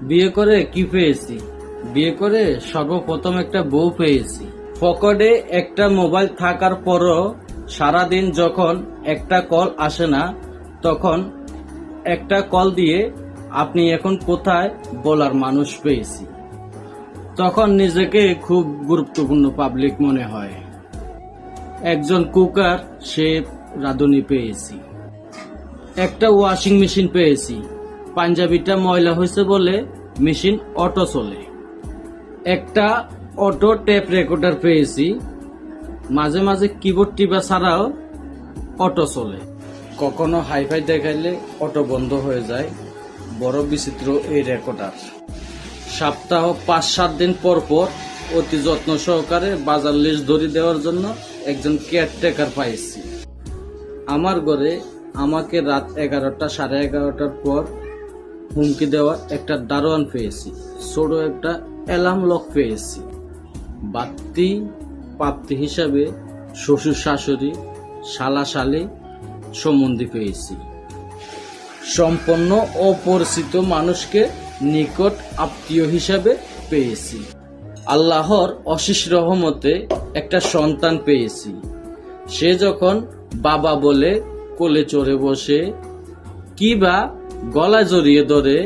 বিয়ে করে কি পেয়েছি? বিয়ে করে সর্বপ্রথম একটা বউ পেয়েছি। পকেটে একটা মোবাইল থাকার পরও সারাদিন যখন একটা কল আসে না, তখন একটা কল দিয়ে আপনি এখন কোথায় বলার মানুষ পেয়েছি। তখন নিজেকে খুব গুরুত্বপূর্ণ পাবলিক মনে হয়। একজন কুকার সে রাঁধুনি পেয়েছি। একটা ওয়াশিং মেশিন পেয়েছি। পাঞ্জাবিটা ময়লা হয়েছে বলে মেশিন অটো চলে। একটা অটো টেপ রেকর্ডার পেয়েছি। মাঝে মাঝে কিবোর্ড টিপা ছাড়াও অটো চলে। কখনো হাইফাই দেখাইলে অটো বন্ধ হয়ে যায়। বড় বিচিত্র এই রেকর্ডার। সপ্তাহ 5-7 দিন পর পর অতি যত্ন সহকারে বাজার লিস্ট ধরে দেওয়ার জন্য একজন কেয়ারটেকার পাইছি। আমার ঘরে আমাকে রাত 11টা 11:30টার পর হুমকি দেওয়ার একটা দারোয়ান পেয়েছি। ছোট একটা অ্যালার্ম লক পেয়েছি। বাড়তি প্রাপ্তি হিসাবে শ্বশুর শাশুড়ি, শালা শালি সম্বন্ধী পেয়েছি। সম্পন্ন অপরিচিত মানুষকে নিকট আত্মীয় হিসাবে পেয়েছি। আল্লাহর অশেষ রহমতে একটা সন্তান পেয়েছি। সে যখন বাবা বলে কোলে চড়ে বসে কিবা গলায় জড়িয়ে ধরে